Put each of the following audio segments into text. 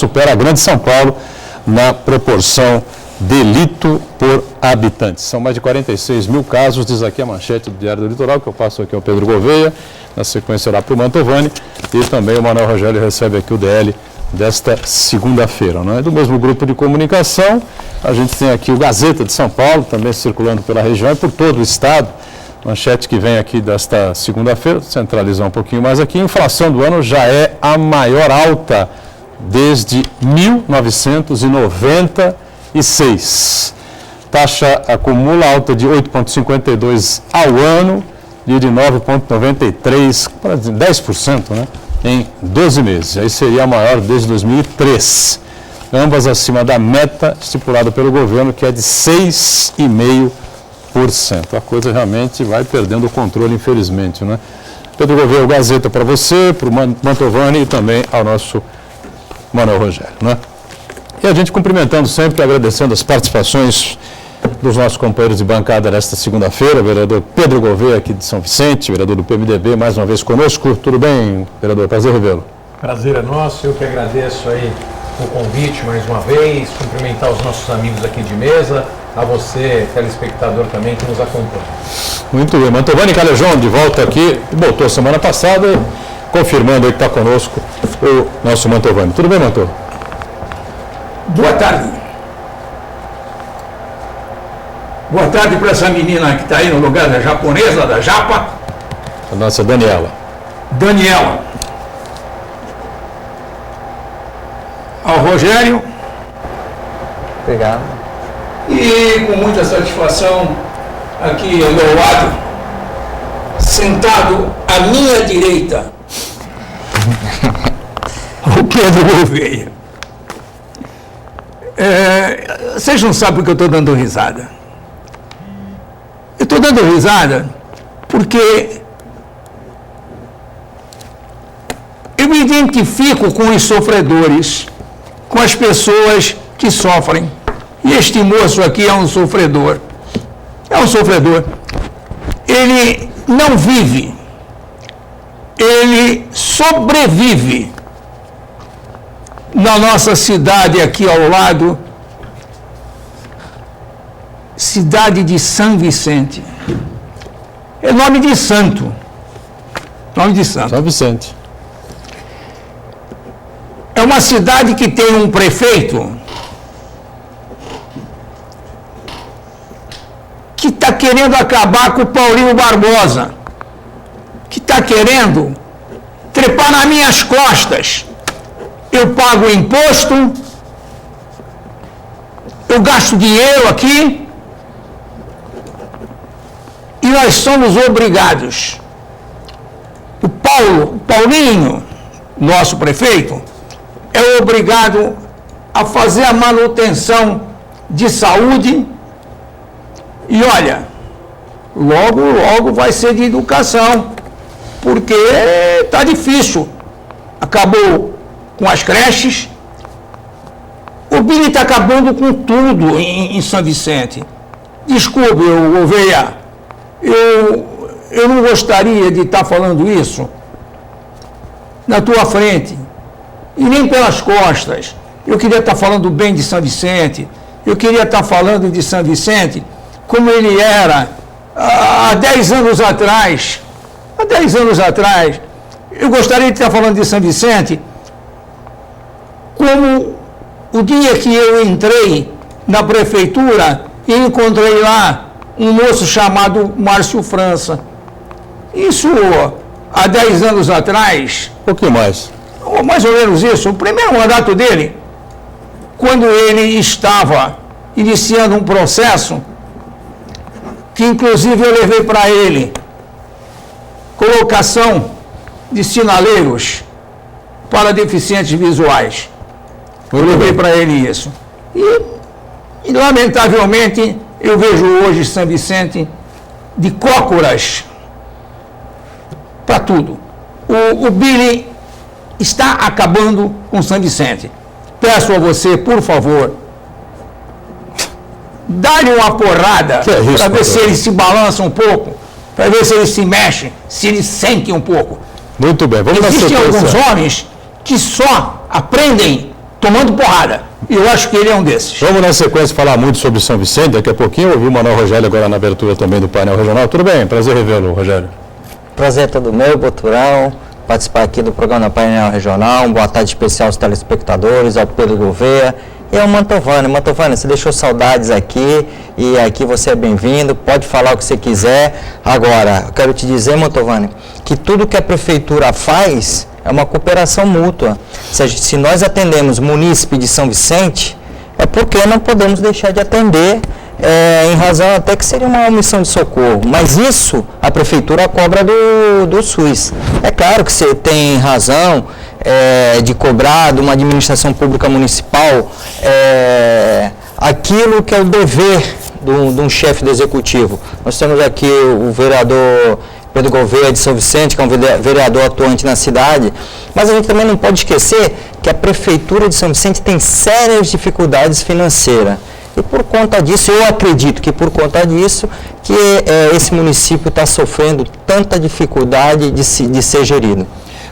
supera a Grande São Paulo na proporção delito por habitante. São mais de 46 mil casos, diz aqui a manchete do Diário do Litoral, que eu passo aqui ao Pedro Gouveia, na sequência lá para o Mantovani, e também o Manuel Rogério recebe aqui o DL desta segunda-feira. Não é? Do mesmo grupo de comunicação, a gente tem aqui o Gazeta de São Paulo, também circulando pela região e por todo o estado. Manchete que vem aqui desta segunda-feira, centralizar um pouquinho mais aqui, a inflação do ano já é a maior alta desde 1996. Taxa acumula alta de 8,52 ao ano e de 9,93, 10%, né, em 12 meses. Aí seria a maior desde 2003. Ambas acima da meta estipulada pelo governo, que é de 6,5%. A coisa realmente vai perdendo o controle, infelizmente, né? Pedro Gouveia, o Gazeta para você, para o Mantovani e também ao nosso Manuel Rogério, né? E a gente cumprimentando sempre, agradecendo as participações dos nossos companheiros de bancada nesta segunda-feira, o vereador Pedro Gouveia, aqui de São Vicente, vereador do PMDB, mais uma vez conosco. Tudo bem, vereador? Prazer revê-lo. Prazer é nosso, eu que agradeço aí o convite mais uma vez, cumprimentar os nossos amigos aqui de mesa, a você, telespectador também, que nos acompanha. Muito bem. Mantovani Calejão, de volta aqui, voltou semana passada, confirmando aí que está conosco o nosso Mantovani. Tudo bem, Mantovani? Boa tarde. Boa tarde para essa menina que está aí no lugar da japonesa, da Japa. A nossa Daniela. Daniela. Ao Rogério. Obrigado. E com muita satisfação, aqui ao meu lado, sentado à minha direita, o Pedro Gouveia. Vocês não sabem porque eu estou dando risada. Eu estou dando risada porque eu me identifico com os sofredores, com as pessoas que sofrem. E este moço aqui é um sofredor. É um sofredor. Ele não vive, ele sobrevive na nossa cidade aqui ao lado, cidade de São Vicente. É nome de santo. Nome de santo. São Vicente. É uma cidade que tem um prefeito que está querendo acabar com o Paulinho Barbosa, que está querendo trepar nas minhas costas. Eu pago imposto, eu gasto dinheiro aqui e nós somos obrigados. O Paulinho, nosso prefeito, é obrigado a fazer a manutenção de saúde e, olha, logo, logo vai ser de educação, porque está difícil. Acabou com as creches, o Bini está acabando com tudo em São Vicente. Desculpe, Gouveia, eu não gostaria de estar falando isso na tua frente, e nem pelas costas. Eu queria estar falando bem de São Vicente, eu queria estar falando de São Vicente como ele era há 10 anos atrás. Há 10 anos atrás, eu gostaria de estar falando de São Vicente como o dia que eu entrei na prefeitura e encontrei lá um moço chamado Márcio França. Isso há 10 anos atrás. Um pouquinho mais. Mais ou menos isso. O primeiro mandato dele, quando ele estava iniciando um processo, que inclusive eu levei para ele colocação de sinaleiros para deficientes visuais. Eu levei para ele isso. E, lamentavelmente, eu vejo hoje São Vicente de cócoras para tudo. O Billy está acabando com São Vicente. Peço a você, por favor, dá-lhe uma porrada para ver se ele se balança um pouco, para ver se ele se mexe, se ele sente um pouco. Muito bem, vamos Existem alguns homens que só aprendem tomando porrada. E eu acho que ele é um desses. Vamos na sequência falar muito sobre São Vicente, daqui a pouquinho. Eu ouvi o Manuel Rogério agora na abertura também do painel regional. Tudo bem? Prazer revê-lo, Rogério. Prazer é todo meu, Boturão, participar aqui do programa Painel Regional. Boa tarde especial aos telespectadores, ao Pedro Gouveia e ao Mantovani. Mantovani, você deixou saudades aqui e aqui você é bem-vindo, pode falar o que você quiser. Agora, eu quero te dizer, Mantovani, que tudo que a prefeitura faz é uma cooperação mútua. Se nós atendemos o munícipe de São Vicente, é porque não podemos deixar de atender, em razão até que seria uma omissão de socorro. Mas isso a prefeitura cobra do SUS. É claro que você tem razão de cobrar de uma administração pública municipal aquilo que é o dever de um chefe do executivo. Nós temos aqui o vereador Pedro Gouveia de São Vicente, que é um vereador atuante na cidade, mas a gente também não pode esquecer que a Prefeitura de São Vicente tem sérias dificuldades financeiras. E por conta disso, eu acredito que por conta disso, que esse município está sofrendo tanta dificuldade de ser gerido.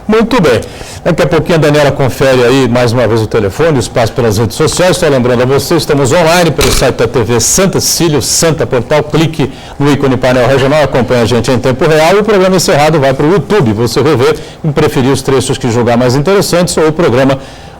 Muito bem. Daqui a pouquinho a Daniela confere aí mais uma vez o telefone, o espaço pelas redes sociais. Estou lembrando a vocês, estamos online pelo site da TV Santa Cecília, Santa Portal. Clique no ícone painel regional, acompanha a gente em tempo real. E o programa encerrado vai para o YouTube. Você vai ver e preferir os trechos que julgar mais interessantes ou o programa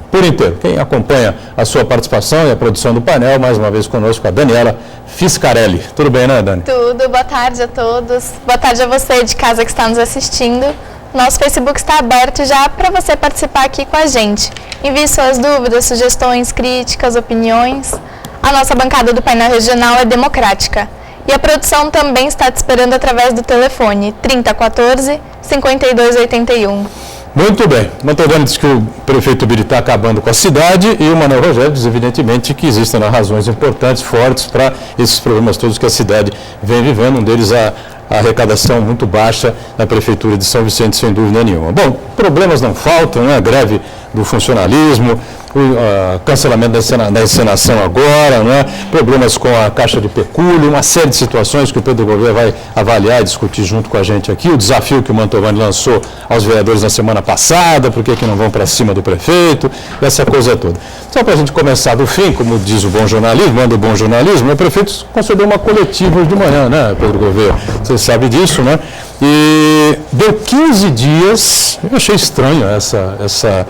por inteiro. Quem acompanha a sua participação e a produção do painel, mais uma vez conosco, a Daniela Fiscarelli. Tudo bem, né, Dani? Tudo. Boa tarde a todos. Boa tarde a você de casa que está nos assistindo. Nosso Facebook está aberto já para você participar aqui com a gente. Envie suas dúvidas, sugestões, críticas, opiniões. A nossa bancada do painel regional é democrática. E a produção também está te esperando através do telefone 3014-5281. Muito bem. Mantovani diz que o prefeito Biri está acabando com a cidade e o Manuel Rogério diz, evidentemente, que existem razões importantes, fortes, para esses problemas todos que a cidade vem vivendo. Um deles a arrecadação muito baixa na Prefeitura de São Vicente, sem dúvida nenhuma. Bom, problemas não faltam, né? A greve do funcionalismo, o cancelamento da encenação agora, né? Problemas com a Caixa de Pecúlio, uma série de situações que o Pedro Gouveia vai avaliar e discutir junto com a gente aqui. O desafio que o Mantovani lançou aos vereadores na semana passada, por que não vão para cima do prefeito, essa coisa toda. Só para a gente começar do fim, como diz o bom jornalismo, manda o bom jornalismo, o prefeito concedeu uma coletiva hoje de manhã, né, Pedro Gouveia? Você sabe disso, né? E deu 15 dias, eu achei estranho essa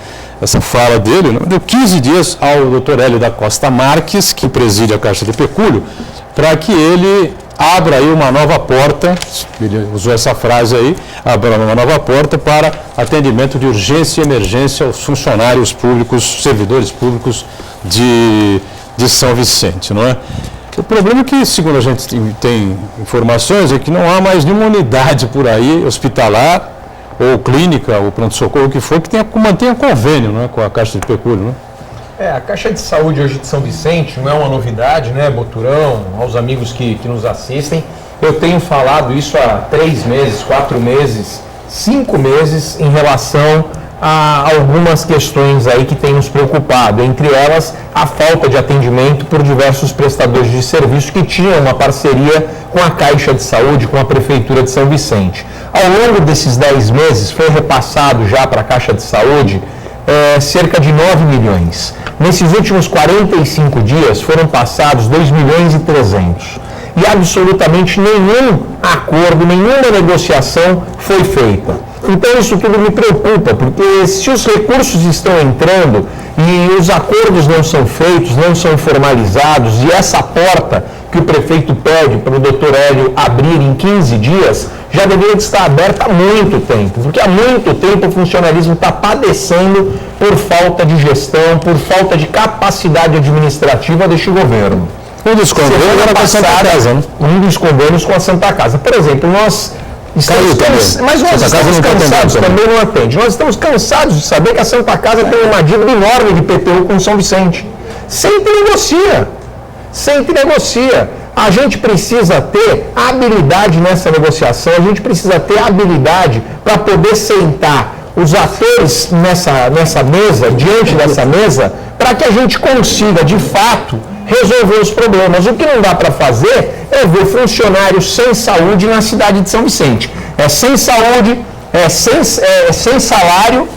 fala dele, né? Deu 15 dias ao doutor Hélio da Costa Marques, que preside a Caixa de Pecúlio, para que ele abra aí uma nova porta, ele usou essa frase aí, abra uma nova porta para atendimento de urgência e emergência aos funcionários públicos, servidores públicos de São Vicente, não é? O problema é que, segundo a gente tem informações, é que não há mais nenhuma unidade por aí, hospitalar, ou clínica, ou pronto-socorro, o que for, que mantenha convênio, né, com a Caixa de Pecúlio, né? A Caixa de Saúde hoje de São Vicente não é uma novidade, né, Boturão, aos amigos que nos assistem. Eu tenho falado isso há 3 meses, 4 meses, 5 meses em relação a algumas questões aí que têm nos preocupado, entre elas a falta de atendimento por diversos prestadores de serviço que tinham uma parceria com a Caixa de Saúde, com a Prefeitura de São Vicente. Ao longo desses 10 meses foi repassado já para a Caixa de Saúde cerca de 9 milhões. Nesses últimos 45 dias foram passados 2 milhões e 300. E absolutamente nenhum acordo, nenhuma negociação foi feita. Então isso tudo me preocupa, porque se os recursos estão entrando e os acordos não são feitos, não são formalizados, e essa porta que o prefeito pede para o doutor Hélio abrir em 15 dias, já deveria estar aberta há muito tempo, porque há muito tempo o funcionalismo está padecendo por falta de gestão, por falta de capacidade administrativa deste governo. Um dos convênios era com a Santa Casa, né? Um dos convênios com a Santa Casa. Por exemplo, nós estamos cansados, também não atende. Nós estamos cansados de saber que a Santa Casa tem uma dívida enorme de IPTU com São Vicente. Sempre negocia. A gente precisa ter habilidade nessa negociação, a gente precisa ter habilidade para poder sentar os atores nessa mesa, diante dessa mesa, para que a gente consiga, de fato, resolver os problemas. O que não dá para fazer é ver funcionários sem saúde na cidade de São Vicente. Sem saúde, sem salário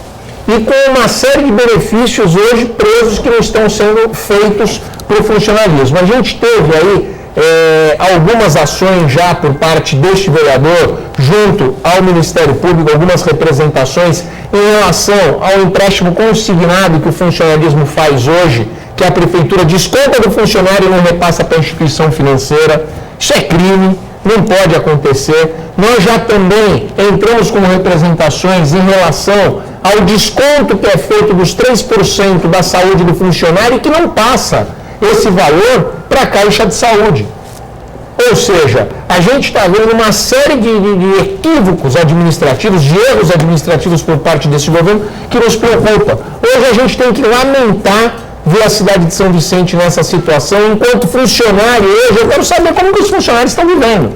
e com uma série de benefícios hoje presos que não estão sendo feitos para o funcionalismo. A gente teve aí algumas ações já por parte deste vereador, junto ao Ministério Público, algumas representações em relação ao empréstimo consignado que o funcionalismo faz hoje, que a Prefeitura desconta do funcionário e não repassa para a instituição financeira. Isso é crime, não pode acontecer. Nós já também entramos com representações em relação ao desconto que é feito dos 3% da saúde do funcionário e que não passa esse valor para a Caixa de Saúde. Ou seja, a gente está vendo uma série de equívocos administrativos, de erros administrativos por parte desse governo que nos preocupa. Hoje a gente tem que lamentar ver a cidade de São Vicente nessa situação. Enquanto funcionário hoje, eu quero saber como que os funcionários estão vivendo.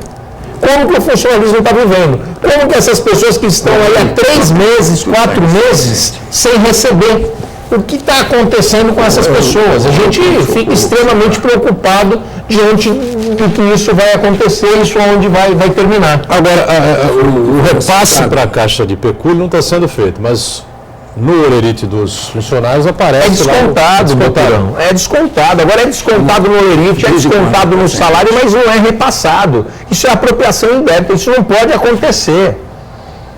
Como que o funcionalismo está vivendo. Como que essas pessoas que estão aí há 3 meses, 4 meses, sem receber. O que está acontecendo com essas pessoas? A gente fica extremamente preocupado diante do que isso vai acontecer, isso onde vai terminar. Agora, o repasse para a Caixa de Pecúlio não está sendo feito, mas no olerite dos funcionários aparece descontado, Boturão. É descontado. Agora é descontado no olerite, é descontado no salário, mas não é repassado. Isso é apropriação indébita, isso não pode acontecer.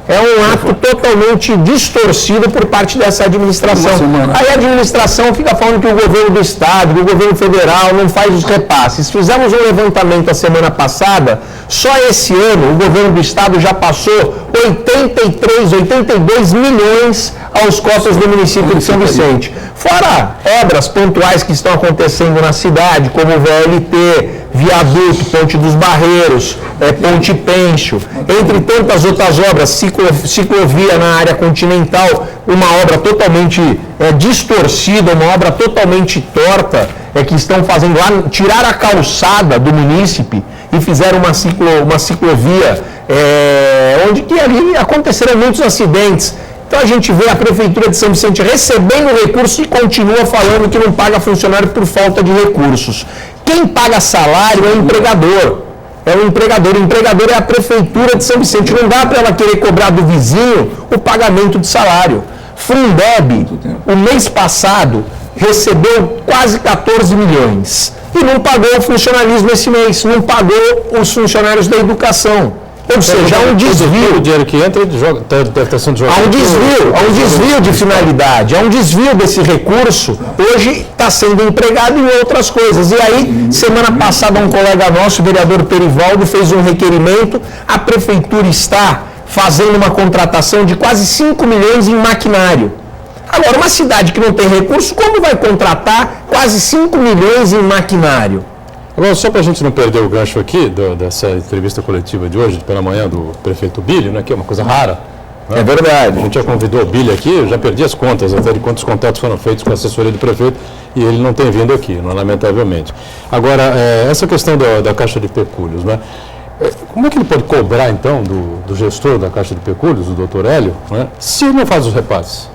É um ato totalmente distorcido por parte dessa administração. Aí a administração fica falando que o governo do Estado, que o governo federal não faz os repasses. Fizemos um levantamento a semana passada, só esse ano o governo do Estado já passou 82 milhões aos cofres do município de São Vicente. Fora obras pontuais que estão acontecendo na cidade, como o VLT, Viaduto, Ponte dos Barreiros, Ponte Pêncio, entre tantas outras obras, ciclovia na área continental, uma obra totalmente distorcida, uma obra totalmente torta, que estão fazendo lá, tirar a calçada do munícipe e fizeram uma ciclovia, onde que ali aconteceram muitos acidentes. Então a gente vê a Prefeitura de São Vicente recebendo recursos e continua falando que não paga funcionário por falta de recursos. Quem paga salário é o empregador. O empregador é a Prefeitura de São Vicente. Não dá para ela querer cobrar do vizinho o pagamento de salário. Fundeb, o mês passado, recebeu quase 14 milhões. E não pagou o funcionalismo esse mês, não pagou os funcionários da educação. Ou seja, há um desvio. O dinheiro que entra deve estar sendo jogado. Há um desvio de finalidade, há um desvio desse recurso. Hoje está sendo empregado em outras coisas. E aí, semana passada, um colega nosso, o vereador Perivaldo, fez um requerimento. A Prefeitura está fazendo uma contratação de quase 5 milhões em maquinário. Agora, uma cidade que não tem recurso, como vai contratar quase 5 milhões em maquinário? Agora, só para a gente não perder o gancho aqui dessa entrevista coletiva de hoje, pela manhã, do prefeito Bílio, né, que é uma coisa rara. Né? É verdade. A gente já convidou o Bílio aqui, eu já perdi as contas até de quantos contatos foram feitos com a assessoria do prefeito e ele não tem vindo aqui, lamentavelmente. Agora, essa questão da Caixa de Pecúlios, né? Como é que ele pode cobrar, então, do gestor da Caixa de Pecúlios, o doutor Hélio, né, se ele não faz os repasses?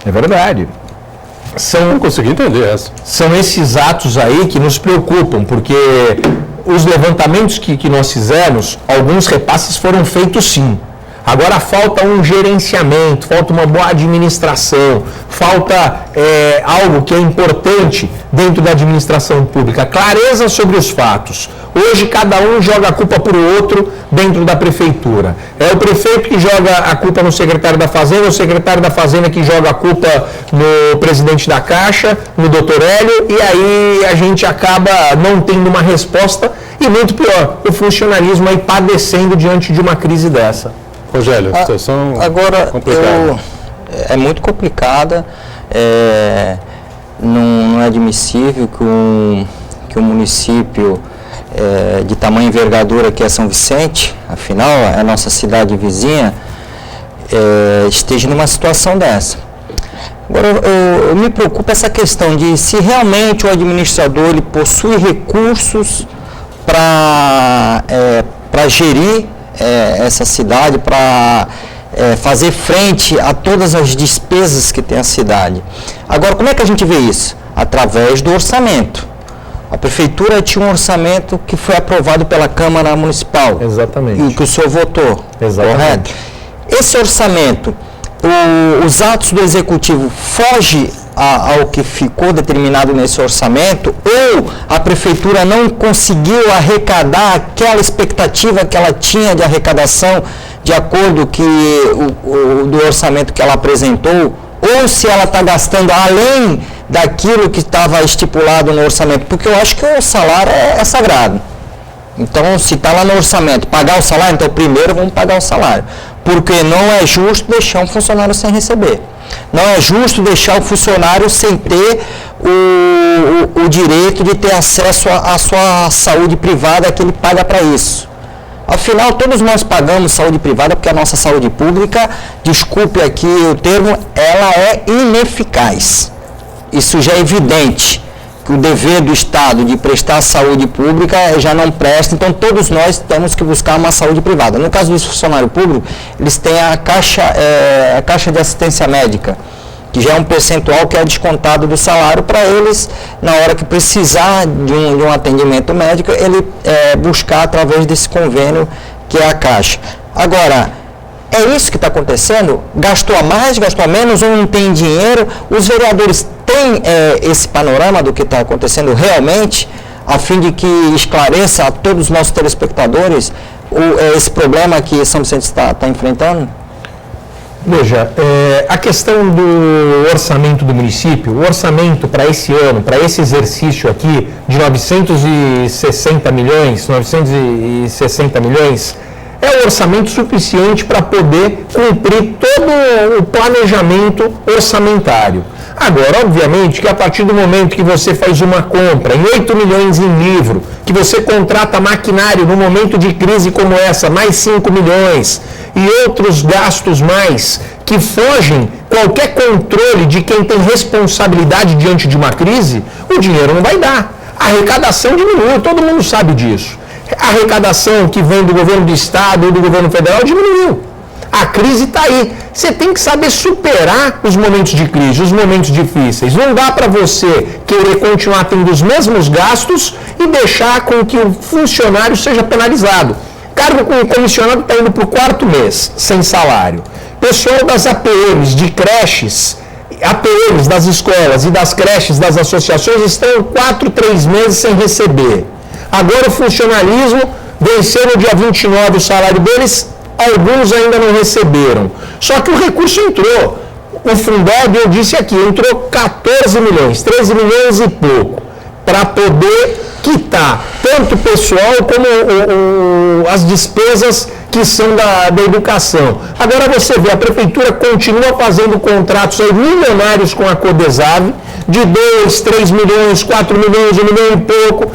É verdade. Não consegui entender essa. São esses atos aí que nos preocupam, porque os levantamentos que nós fizemos, alguns repasses foram feitos sim. Agora falta um gerenciamento, falta uma boa administração, falta algo que é importante dentro da administração pública, clareza sobre os fatos. Hoje cada um joga a culpa para o outro dentro da prefeitura. É o prefeito que joga a culpa no secretário da Fazenda, o secretário da Fazenda que joga a culpa no presidente da Caixa, no doutor Hélio, e aí a gente acaba não tendo uma resposta e muito pior, o funcionalismo aí padecendo diante de uma crise dessa. Rogério, a situação agora, complicada. É muito complicada, não é admissível que um município de tamanha envergadura que é São Vicente, afinal é a nossa cidade vizinha, esteja numa situação dessa. Agora, eu me preocupa essa questão de se realmente o administrador ele possui recursos para gerir essa cidade, para fazer frente a todas as despesas que tem a cidade. Agora, como é que a gente vê isso? Através do orçamento. A prefeitura tinha um orçamento que foi aprovado pela Câmara Municipal. Exatamente. E que o senhor votou. Exatamente. Correto? Esse orçamento, os atos do Executivo fogem ao que ficou determinado nesse orçamento, ou a Prefeitura não conseguiu arrecadar aquela expectativa que ela tinha de arrecadação de acordo do orçamento que ela apresentou, ou se ela está gastando além daquilo que estava estipulado no orçamento, porque eu acho que o salário é sagrado. Então, se está lá no orçamento, pagar o salário, então primeiro vamos pagar o salário, porque não é justo deixar um funcionário sem receber. Não é justo deixar o funcionário sem ter o direito de ter acesso à sua saúde privada que ele paga para isso. Afinal, todos nós pagamos saúde privada porque a nossa saúde pública, desculpe aqui o termo, ela é ineficaz. Isso já é evidente, que o dever do Estado de prestar saúde pública já não presta, então todos nós temos que buscar uma saúde privada. No caso do funcionário público, eles têm a caixa de assistência médica, que já é um percentual que é descontado do salário para eles, na hora que precisar de um atendimento médico, ele buscar através desse convênio que é a Caixa. Agora, é isso que está acontecendo? Gastou a mais, gastou a menos, ou não tem dinheiro? Os vereadores têm esse panorama do que está acontecendo realmente, a fim de que esclareça a todos os nossos telespectadores esse problema que São Vicente está enfrentando? Veja, a questão do orçamento do município, o orçamento para esse ano, para esse exercício aqui, de 960 milhões, é um orçamento suficiente para poder cumprir todo o planejamento orçamentário. Agora, obviamente, que a partir do momento que você faz uma compra em 8 milhões em livro, que você contrata maquinário num momento de crise como essa, mais 5 milhões, e outros gastos mais, que fogem qualquer controle de quem tem responsabilidade diante de uma crise, o dinheiro não vai dar. A arrecadação diminuiu, todo mundo sabe disso. A arrecadação que vem do governo do Estado ou do governo federal diminuiu. A crise está aí. Você tem que saber superar os momentos de crise, os momentos difíceis. Não dá para você querer continuar tendo os mesmos gastos e deixar com que o funcionário seja penalizado. Cargo comissionado está indo para o 4º mês, sem salário. Pessoal das APMs, de creches, APMs das escolas e das creches das associações estão 4, 3 meses sem receber. Agora o funcionalismo venceu no dia 29 o salário deles, alguns ainda não receberam. Só que o recurso entrou. O Fundeb, eu disse aqui, entrou 14 milhões, 13 milhões e pouco, para poder quitar tanto o pessoal como as despesas que são da educação. Agora você vê, a Prefeitura continua fazendo contratos aí milionários com a Codesave, de 2, 3 milhões, 4 milhões, 1 milhão e pouco,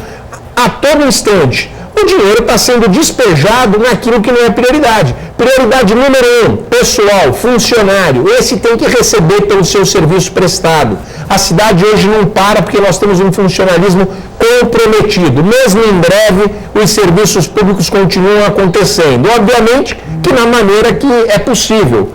a todo instante. O dinheiro está sendo despejado naquilo que não é prioridade. Prioridade número 1, pessoal, funcionário. Esse tem que receber pelo seu serviço prestado. A cidade hoje não para porque nós temos um funcionalismo comprometido. Mesmo em breve, os serviços públicos continuam acontecendo. Obviamente que na maneira que é possível.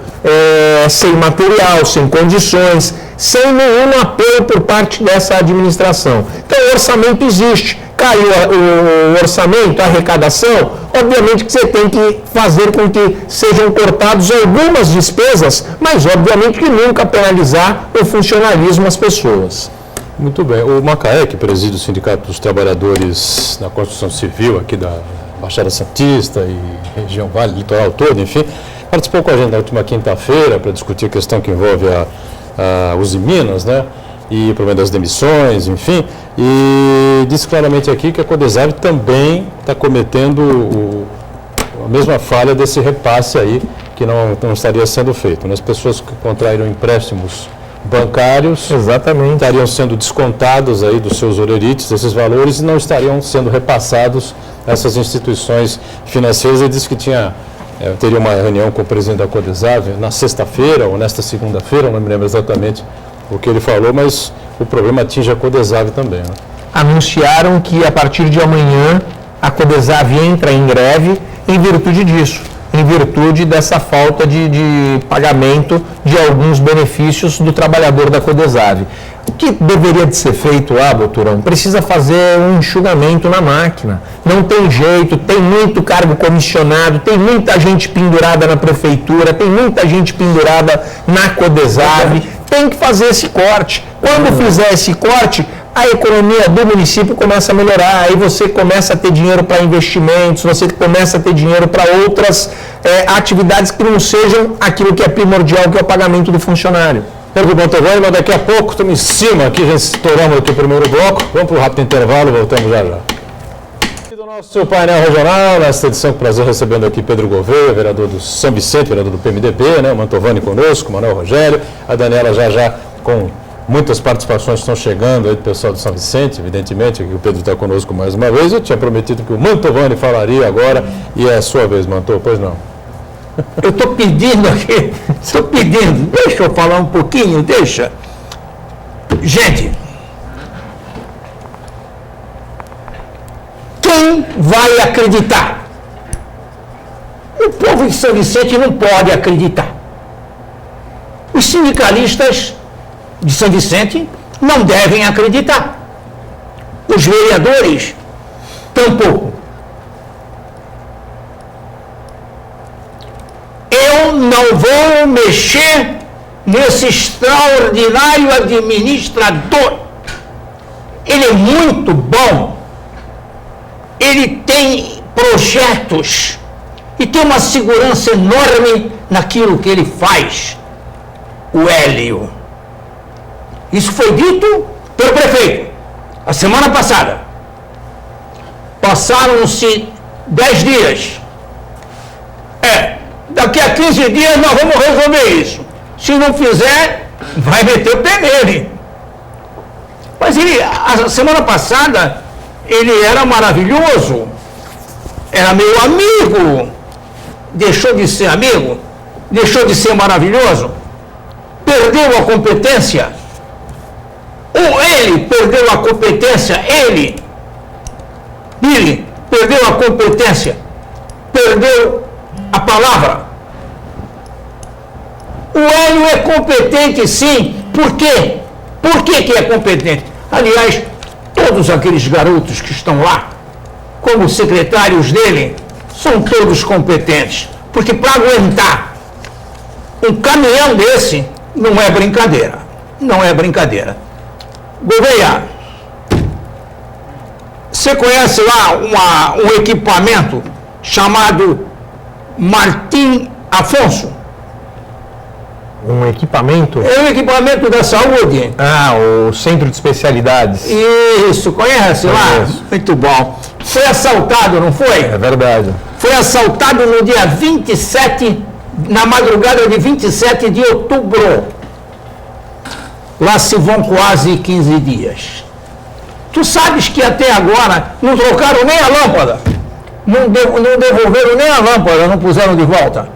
Sem material, sem condições, sem nenhum apoio por parte dessa administração. Então o orçamento existe. Caiu o orçamento, a arrecadação, obviamente que você tem que fazer com que sejam cortadas algumas despesas, mas obviamente que nunca penalizar o funcionalismo das pessoas. Muito bem. O Macaé, que preside o Sindicato dos Trabalhadores da Construção Civil aqui da Baixada Santista e região Vale, litoral todo, enfim, participou com a gente na última quinta-feira para discutir a questão que envolve a Uzi Minas, né? E o problema das demissões, enfim, e disse claramente aqui que a Codesave também está cometendo a mesma falha desse repasse aí, que não estaria sendo feito. As pessoas que contraíram empréstimos bancários estariam sendo descontados aí dos seus orerites, esses valores, e não estariam sendo repassados a essas instituições financeiras. Ele disse que teria uma reunião com o presidente da Codesave na sexta-feira ou nesta segunda-feira, não me lembro exatamente o que ele falou, mas o problema atinge a Codesave também, né? Anunciaram que a partir de amanhã a Codesave entra em greve em virtude disso, em virtude dessa falta de pagamento de alguns benefícios do trabalhador da Codesave. O que deveria de ser feito lá, Boturão? Precisa fazer um enxugamento na máquina. Não tem jeito, tem muito cargo comissionado, tem muita gente pendurada na prefeitura, tem muita gente pendurada na Codesave. Tem que fazer esse corte. Quando fizer esse corte, a economia do município começa a melhorar. Aí você começa a ter dinheiro para investimentos, você começa a ter dinheiro para outras atividades que não sejam aquilo que é primordial, que é o pagamento do funcionário. Pedro Mantovani, mas daqui a pouco estamos em cima aqui, já estouramos aqui o primeiro bloco. Vamos para o rápido intervalo, voltamos já já. E do nosso painel regional, nesta edição, com prazer recebendo aqui Pedro Gouveia, vereador do São Vicente, vereador do PMDB, né? O Mantovani conosco, o Manuel Rogério, a Daniela já com muitas participações que estão chegando aí do pessoal do São Vicente, evidentemente, que o Pedro está conosco mais uma vez. Eu tinha prometido que o Mantovani falaria agora e é a sua vez, Mantô, pois não. Eu estou pedindo aqui, deixa eu falar um pouquinho, deixa. Gente, quem vai acreditar? O povo de São Vicente não pode acreditar. Os sindicalistas de São Vicente não devem acreditar. Os vereadores, tampouco. Eu não vou mexer nesse extraordinário administrador. Ele é muito bom. Ele tem projetos e tem uma segurança enorme naquilo que ele faz. O Hélio. Isso foi dito pelo prefeito a semana passada. Passaram-se 10 dias. Daqui a 15 dias nós vamos resolver isso. Se não fizer, vai meter o pé nele. Mas ele, a semana passada, ele era maravilhoso. Era meu amigo. Deixou de ser amigo? Deixou de ser maravilhoso? Perdeu a competência? Ou ele perdeu a competência? Ele perdeu a competência? Perdeu a palavra? O Hélio é competente, sim. Por quê? Por que é competente? Aliás, todos aqueles garotos que estão lá, como secretários dele, são todos competentes. Porque para aguentar um caminhão desse, não é brincadeira. Não é brincadeira. Gouveia, você conhece lá um equipamento chamado Martim Afonso? Um equipamento? É um equipamento da saúde. O Centro de Especialidades. Isso, conhece lá? Muito bom. Foi assaltado, não foi? É verdade. Foi assaltado no dia 27, na madrugada de 27 de outubro. Lá se vão quase 15 dias. Tu sabes que até agora não trocaram nem a lâmpada. Não devolveram nem a lâmpada, não puseram de volta.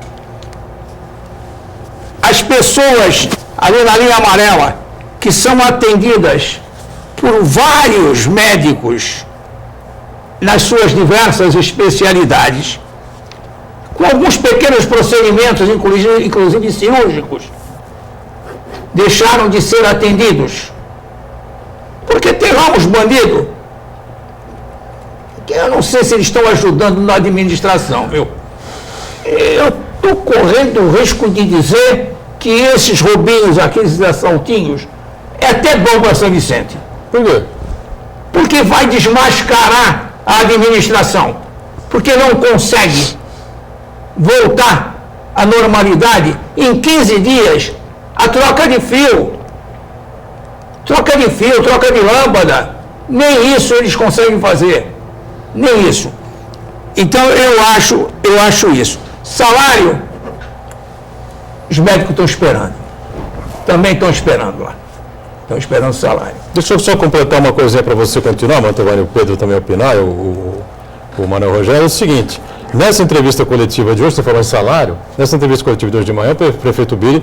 As pessoas ali na linha amarela, que são atendidas por vários médicos nas suas diversas especialidades, com alguns pequenos procedimentos, inclusive cirúrgicos, deixaram de ser atendidos. Porque tem lá uns bandidos, que eu não sei se eles estão ajudando na administração, viu? Eu estou correndo o risco de dizer que esses roubinhos, aqueles assaltinhos, é até bom para São Vicente. Por quê? Porque vai desmascarar a administração. Porque não consegue voltar à normalidade em 15 dias. A troca de fio, troca de lâmpada, nem isso eles conseguem fazer. Nem isso. Então eu acho isso. Salário, os médicos estão esperando. Também estão esperando lá. Estão esperando o salário. Deixa eu só completar uma coisinha para você continuar, Mantovani, o Pedro também opinar, o Manuel Rogério, é o seguinte, nessa entrevista coletiva de hoje, você falou em salário, nessa entrevista coletiva de hoje de manhã, o prefeito Billy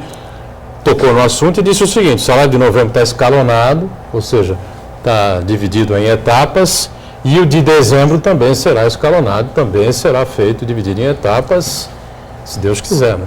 tocou no assunto e disse o seguinte: o salário de novembro está escalonado, ou seja, está dividido em etapas, e o de dezembro também será escalonado, também será feito, dividido em etapas, se Deus quiser, né?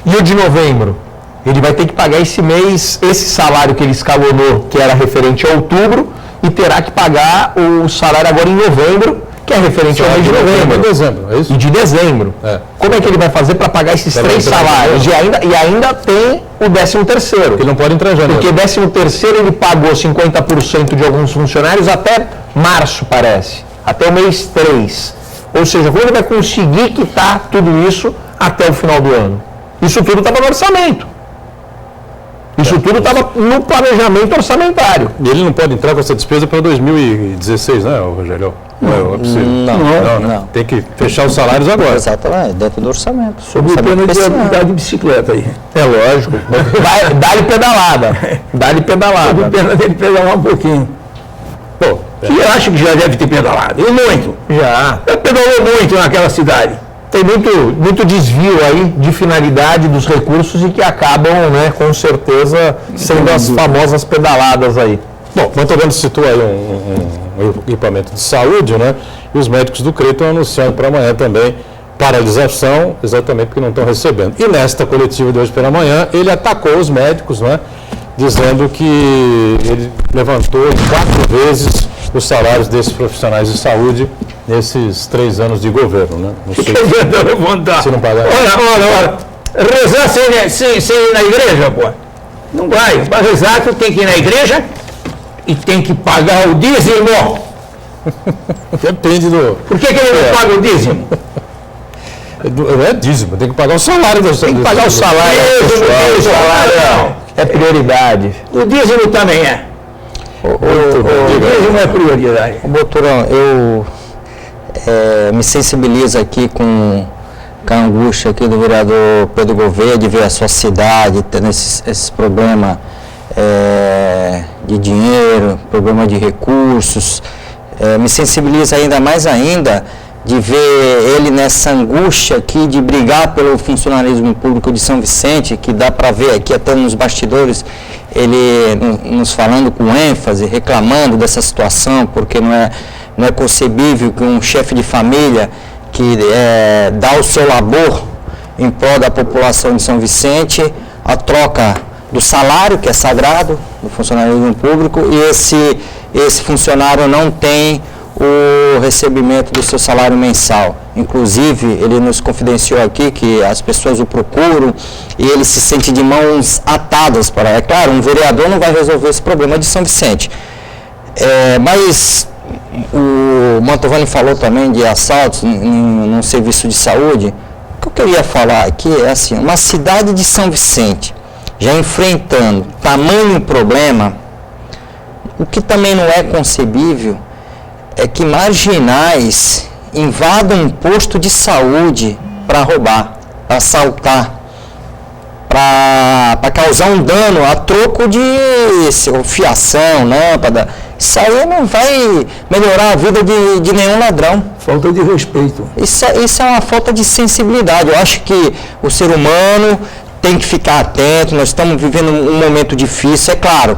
E o de novembro? Ele vai ter que pagar esse mês, esse salário que ele escalonou, que era referente a outubro, e terá que pagar o salário agora em novembro, que é referente ao mês de novembro. E dezembro, é isso? E de dezembro. Como é que ele vai fazer para pagar esses 3 salários? E ainda tem o 13º. Ele não pode entrar em janeiro. Porque 13º ele pagou 50% de alguns funcionários até março, parece. Até o mês 3. Ou seja, como ele vai conseguir quitar tudo isso até o final do ano? Isso tudo estava no orçamento. Isso tudo estava no planejamento orçamentário. E ele não pode entrar com essa despesa para 2016, né, Rogério? Não é possível. Não. Tem que fechar os salários agora. Exatamente, dentro do orçamento. Sob pena de andar de bicicleta aí. É lógico. Dá-lhe pedalada. Dá-lhe pedalada. Sob pena dele pedalar um pouquinho. Pô, Que eu acho que já deve ter pedalado. E muito. Já. Ele pedalou muito naquela cidade. Tem muito desvio aí de finalidade dos recursos e que acabam, né, com certeza, sendo as famosas pedaladas aí. Bom, o Mantovani citou aí um equipamento de saúde, né? E os médicos do CREI estão anunciando para amanhã também paralisação, exatamente porque não estão recebendo. E nesta coletiva de hoje pela manhã, ele atacou os médicos, né? Dizendo que ele levantou 4 vezes os salários desses profissionais de saúde nesses 3 anos de governo, né? Não sei Que adianta levantar? se não pagar. Ora. Rezar sem ir na igreja, pô. Não vai. Para rezar, tu tem que ir na igreja e tem que pagar o dízimo. Depende do... Por que ele não paga o dízimo? Não é dízimo, tem que pagar o salário do Tem que pagar o salário. O salário É prioridade. o dízimo também é. O dízimo é prioridade. Boturão, eu me sensibilizo aqui com a angústia aqui do vereador Pedro Gouveia de ver a sua cidade tendo esse problema de dinheiro, problema de recursos. Me sensibiliza ainda mais de ver ele nessa angústia aqui de brigar pelo funcionalismo público de São Vicente, que dá para ver aqui até nos bastidores, ele nos falando com ênfase, reclamando dessa situação, porque não é concebível que um chefe de família que dá o seu labor em prol da população de São Vicente, a troca do salário, que é sagrado, do funcionalismo público, e esse funcionário não tem o recebimento do seu salário mensal. Inclusive, ele nos confidenciou aqui que as pessoas o procuram e ele se sente de mãos atadas para... É claro, um vereador não vai resolver esse problema de São Vicente. Mas o Mantovani falou também de assaltos num serviço de saúde. O que eu queria falar aqui é assim, uma cidade de São Vicente já enfrentando tamanho problema, o que também não é concebível é que marginais invadam um posto de saúde para roubar, para assaltar, para causar um dano a troco de fiação, lâmpada. Isso aí não vai melhorar a vida de nenhum ladrão. Falta de respeito. Isso é uma falta de sensibilidade. Eu acho que o ser humano tem que ficar atento. Nós estamos vivendo um momento difícil, é claro.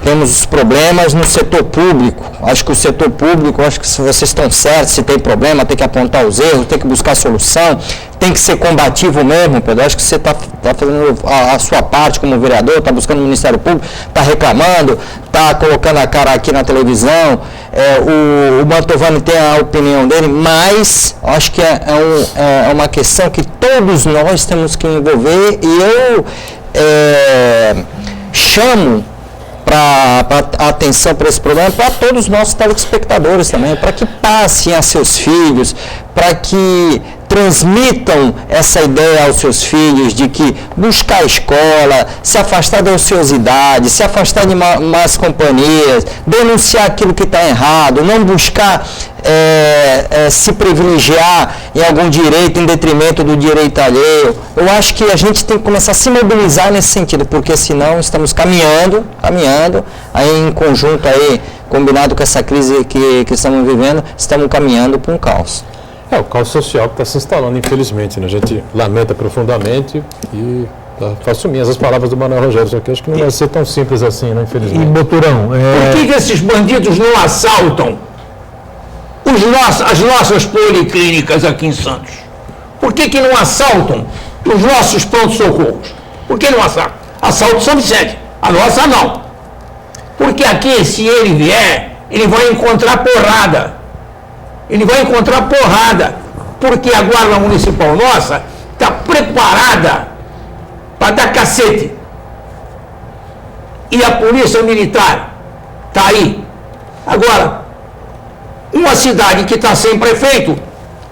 Temos os problemas no setor público. Acho que o setor público, acho que se vocês estão certos, se tem problema, tem que apontar os erros, tem que buscar solução, tem que ser combativo mesmo, Pedro. Acho que você está fazendo a sua parte como vereador, está buscando o Ministério Público, está reclamando, está colocando a cara aqui na televisão. O Mantovani tem a opinião dele, mas acho que é uma questão que todos nós temos que envolver, e eu chamo para atenção para esse problema, para todos os nossos telespectadores também, para que passem a seus filhos, para que transmitam essa ideia aos seus filhos de que buscar a escola, se afastar da ociosidade, se afastar de más companhias, denunciar aquilo que está errado, não buscar se privilegiar em algum direito em detrimento do direito alheio. Eu acho que a gente tem que começar a se mobilizar nesse sentido, porque senão estamos caminhando, aí em conjunto aí, combinado com essa crise que estamos vivendo, estamos caminhando para um caos. O caos social que está se instalando, infelizmente, né? A gente lamenta profundamente e faço minhas as palavras do Manuel Rogério, só que acho que não vai ser tão simples assim, né? Infelizmente. E, Boturão, Por que esses bandidos não assaltam as nossas policlínicas aqui em Santos? Por que não assaltam os nossos pronto-socorros? Por que não assalto São Vicente? A nossa não. Porque aqui, se ele vier, ele vai encontrar porrada. Ele vai encontrar porrada. Porque a Guarda Municipal nossa está preparada para dar cacete. E a Polícia Militar está aí. Agora, uma cidade que está sem prefeito,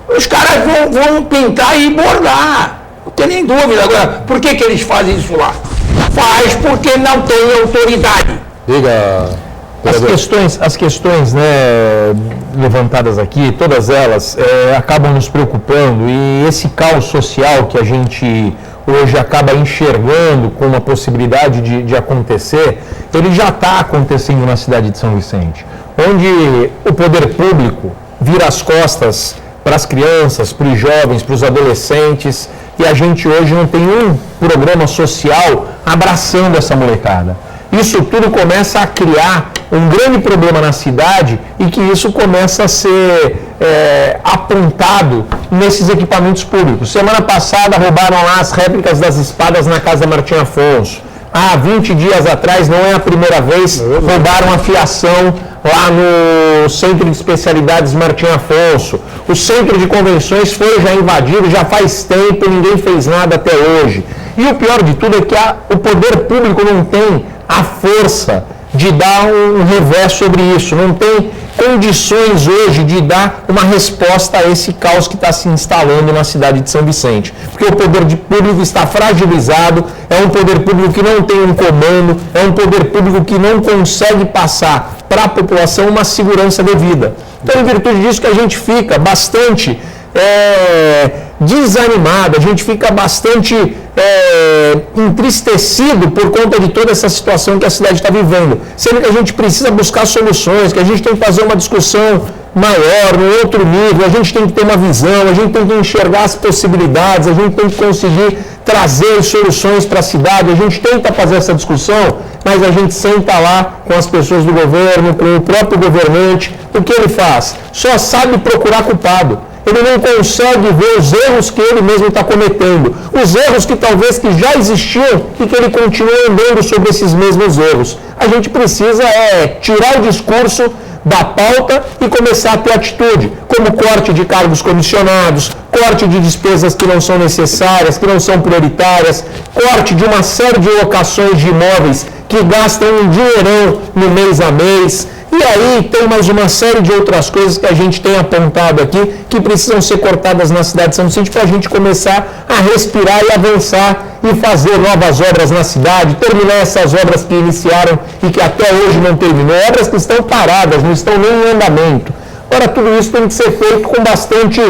os caras vão pintar e bordar. Não tem nem dúvida. Agora, por que eles fazem isso lá? Faz porque não tem autoridade. Diga, as questões, né, levantadas aqui, todas elas acabam nos preocupando, e esse caos social que a gente hoje acaba enxergando com uma possibilidade de acontecer, ele já está acontecendo na cidade de São Vicente, onde o poder público vira as costas para as crianças, para os jovens, para os adolescentes, e a gente hoje não tem um programa social abraçando essa molecada. Isso tudo começa a criar um grande problema na cidade, e que isso começa a ser apontado nesses equipamentos públicos. Semana passada roubaram lá as réplicas das espadas na Casa Martim Afonso. Há 20 dias atrás, não é a primeira vez, roubaram a fiação lá no Centro de Especialidades Martim Afonso. O Centro de Convenções foi já invadido, já faz tempo, ninguém fez nada até hoje. E o pior de tudo é que o poder público não tem a força de dar um revés sobre isso, não tem condições hoje de dar uma resposta a esse caos que está se instalando na cidade de São Vicente. Porque o poder público está fragilizado, é um poder público que não tem um comando, é um poder público que não consegue passar para a população uma segurança devida. Então, em virtude disso que a gente fica bastante desanimado, a gente fica bastante entristecido por conta de toda essa situação que a cidade está vivendo, sendo que a gente precisa buscar soluções, que a gente tem que fazer uma discussão maior, no outro nível, a gente tem que ter uma visão, a gente tem que enxergar as possibilidades, a gente tem que conseguir trazer soluções para a cidade, a gente tenta fazer essa discussão, mas a gente senta lá com as pessoas do governo, com o próprio governante, o que ele faz? Só sabe procurar culpado. Ele não consegue ver os erros que ele mesmo está cometendo, os erros que talvez que já existiam e que ele continua andando sobre esses mesmos erros. A gente precisa tirar o discurso da pauta e começar a ter atitude, como corte de cargos comissionados, corte de despesas que não são necessárias, que não são prioritárias, corte de uma série de locações de imóveis que gastam um dinheirão no mês a mês. E aí tem mais uma série de outras coisas que a gente tem apontado aqui que precisam ser cortadas na cidade de São Vicente para a gente começar a respirar e avançar e fazer novas obras na cidade, terminar essas obras que iniciaram e que até hoje não terminou, obras que estão paradas, não estão nem em andamento. Ora, tudo isso tem que ser feito com bastante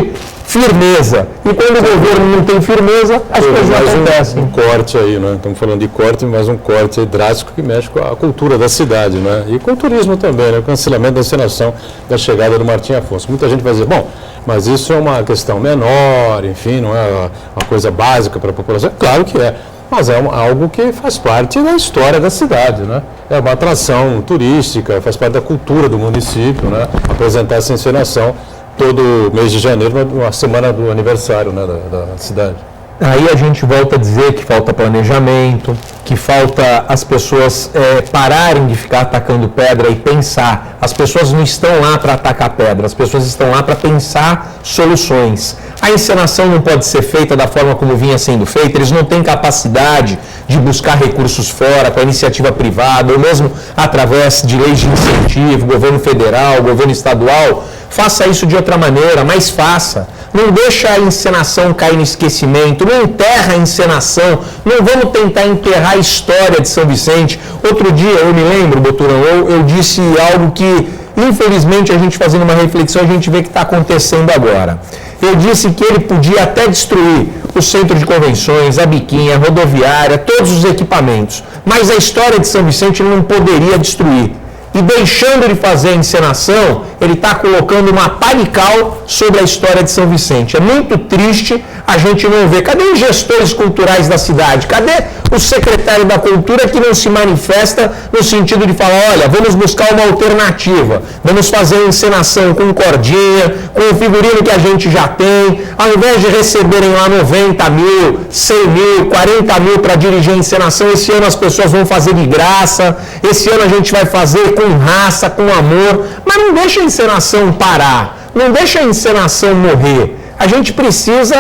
firmeza. E quando o governo não tem firmeza, as coisas não acontecem. Um corte aí, né? Estamos falando de corte, mas um corte aí drástico que mexe com a cultura da cidade, né? E com o turismo também, né? O cancelamento da encenação da chegada do Martim Afonso. Muita gente vai dizer, bom, mas isso é uma questão menor, enfim, não é uma coisa básica para a população. Claro que é, mas é algo que faz parte da história da cidade, né? É uma atração turística, faz parte da cultura do município, né? Apresentar essa encenação todo mês de janeiro, na semana do aniversário, né, da cidade. Aí a gente volta a dizer que falta planejamento, que falta as pessoas pararem de ficar atacando pedra e pensar. As pessoas não estão lá para atacar pedra, as pessoas estão lá para pensar soluções. A encenação não pode ser feita da forma como vinha sendo feita, eles não têm capacidade de buscar recursos fora, com a iniciativa privada, ou mesmo através de leis de incentivo, governo federal, governo estadual. Faça isso de outra maneira, mas faça. Não deixa a encenação cair no esquecimento, não enterra a encenação, não vamos tentar enterrar a história de São Vicente. Outro dia, eu me lembro, Boturão, eu disse algo que, infelizmente, a gente fazendo uma reflexão, a gente vê que está acontecendo agora. Eu disse que ele podia até destruir o centro de convenções, a biquinha, a rodoviária, todos os equipamentos, mas a história de São Vicente ele não poderia destruir. E deixando de fazer a encenação, ele está colocando uma pá de cal sobre a história de São Vicente. É muito triste a gente não vê? Cadê os gestores culturais da cidade? Cadê o secretário da Cultura que não se manifesta no sentido de falar, olha, vamos buscar uma alternativa, vamos fazer uma encenação com cordinha, com o figurino que a gente já tem, ao invés de receberem lá 90 mil, 100 mil, 40 mil para dirigir a encenação, esse ano as pessoas vão fazer de graça, esse ano a gente vai fazer com raça, com amor, mas não deixa a encenação parar, não deixa a encenação morrer. A gente precisa